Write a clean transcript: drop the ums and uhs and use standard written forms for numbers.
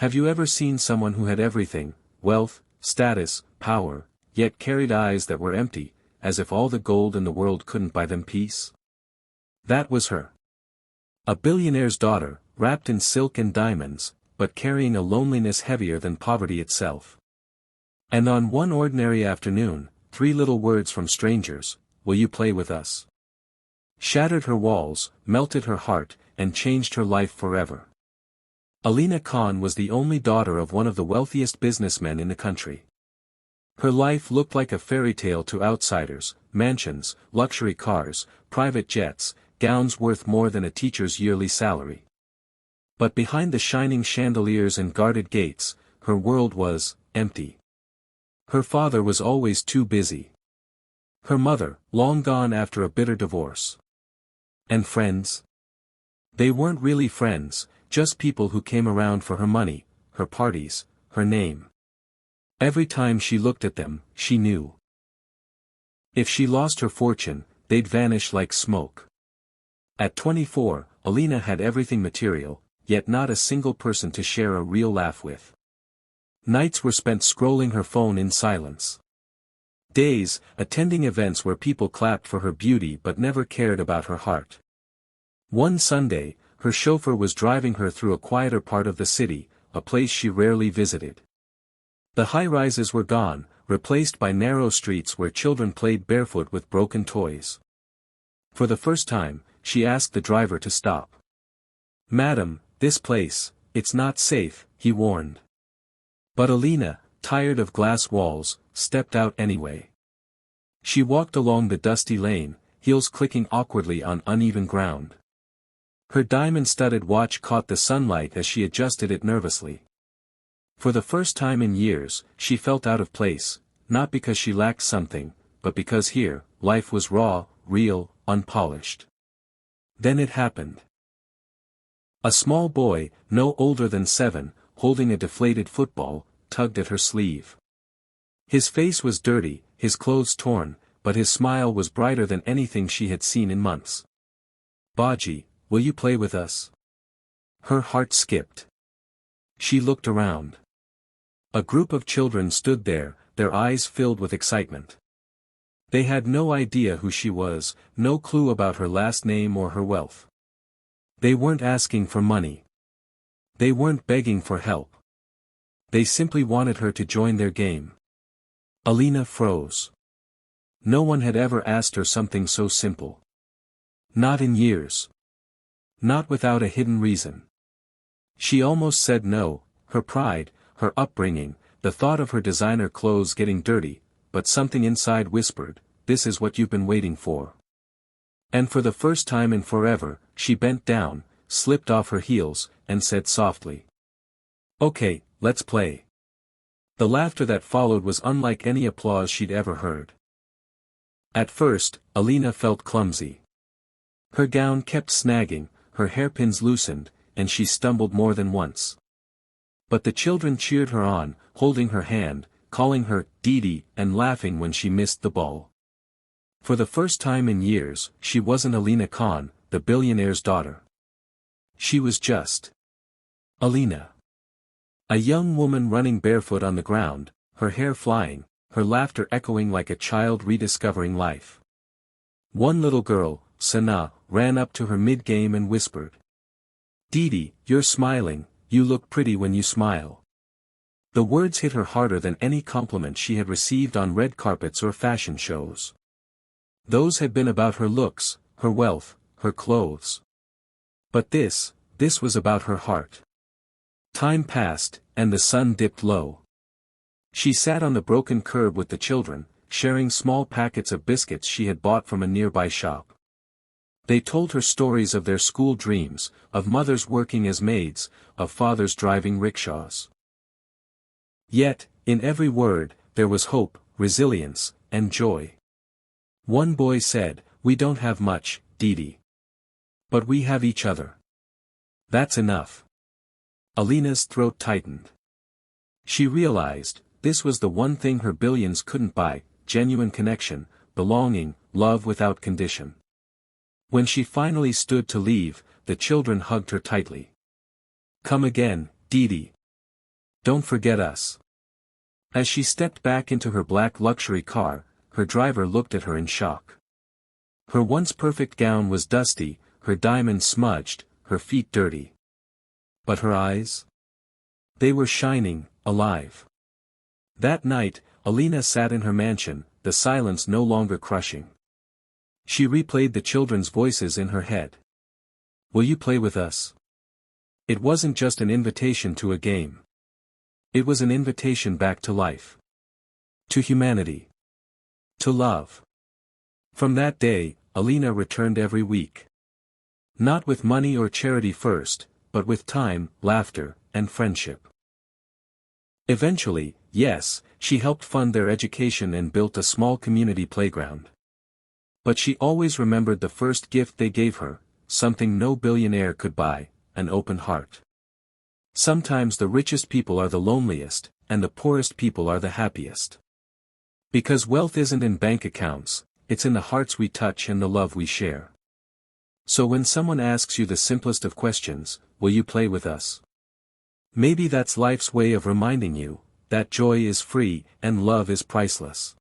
Have you ever seen someone who had everything, wealth, status, power, yet carried eyes that were empty, as if all the gold in the world couldn't buy them peace? That was her. A billionaire's daughter, wrapped in silk and diamonds, but carrying a loneliness heavier than poverty itself. And on one ordinary afternoon, 3 little words from strangers, "Will you play with us?" shattered her walls, melted her heart, and changed her life forever. Alina Khan was the only daughter of one of the wealthiest businessmen in the country. Her life looked like a fairy tale to outsiders: mansions, luxury cars, private jets, gowns worth more than a teacher's yearly salary. But behind the shining chandeliers and guarded gates, her world was empty. Her father was always too busy. Her mother, long gone after a bitter divorce. And friends? They weren't really friends, just people who came around for her money, her parties, her name. Every time she looked at them, she knew. If she lost her fortune, they'd vanish like smoke. At 24, Alina had everything material, yet not a single person to share a real laugh with. Nights were spent scrolling her phone in silence. Days, attending events where people clapped for her beauty but never cared about her heart. One Sunday, her chauffeur was driving her through a quieter part of the city, a place she rarely visited. The high-rises were gone, replaced by narrow streets where children played barefoot with broken toys. For the first time, she asked the driver to stop. "Madam, this place, it's not safe," he warned. But Alina, tired of glass walls, stepped out anyway. She walked along the dusty lane, heels clicking awkwardly on uneven ground. Her diamond-studded watch caught the sunlight as she adjusted it nervously. For the first time in years, she felt out of place, not because she lacked something, but because here, life was raw, real, unpolished. Then it happened. A small boy, no older than 7, holding a deflated football, tugged at her sleeve. His face was dirty, his clothes torn, but his smile was brighter than anything she had seen in months. "Baji, will you play with us?" Her heart skipped. She looked around. A group of children stood there, their eyes filled with excitement. They had no idea who she was, no clue about her last name or her wealth. They weren't asking for money. They weren't begging for help. They simply wanted her to join their game. Alina froze. No one had ever asked her something so simple. Not in years. Not without a hidden reason. She almost said no, her pride, her upbringing, the thought of her designer clothes getting dirty, but something inside whispered, "This is what you've been waiting for." And for the first time in forever, she bent down, slipped off her heels, and said softly, "Okay, let's play." The laughter that followed was unlike any applause she'd ever heard. At first, Alina felt clumsy. Her gown kept snagging, her hairpins loosened, and she stumbled more than once. But the children cheered her on, holding her hand, calling her Didi, and laughing when she missed the ball. For the first time in years, she wasn't Alina Khan, the billionaire's daughter. She was just Alina. A young woman running barefoot on the ground, her hair flying, her laughter echoing like a child rediscovering life. One little girl, Sana, ran up to her mid-game and whispered, "Didi, you're smiling, you look pretty when you smile." The words hit her harder than any compliment she had received on red carpets or fashion shows. Those had been about her looks, her wealth, her clothes. But this was about her heart. Time passed, and the sun dipped low. She sat on the broken curb with the children, sharing small packets of biscuits she had bought from a nearby shop. They told her stories of their school dreams, of mothers working as maids, of fathers driving rickshaws. Yet, in every word, there was hope, resilience, and joy. One boy said, "We don't have much, Didi. But we have each other. That's enough." Alina's throat tightened. She realized, this was the one thing her billions couldn't buy: genuine connection, belonging, love without condition. When she finally stood to leave, the children hugged her tightly. "Come again, Didi. Don't forget us. As she stepped back into her black luxury car, her driver looked at her in shock. Her once perfect gown was dusty, her diamonds smudged, her feet dirty. But her eyes? They were shining, alive. That night, Alina sat in her mansion, the silence no longer crushing. She replayed the children's voices in her head. Will you play with us? It wasn't just an invitation to a game. It was an invitation back to life. To humanity. To love. From that day, Alina returned every week. Not with money or charity first, but with time, laughter, and friendship. Eventually, yes, she helped fund their education and built a small community playground. But she always remembered the first gift they gave her, something no billionaire could buy, an open heart. Sometimes the richest people are the loneliest, and the poorest people are the happiest. Because wealth isn't in bank accounts, it's in the hearts we touch and the love we share. So when someone asks you the simplest of questions, will you play with us? Maybe that's life's way of reminding you that joy is free and love is priceless.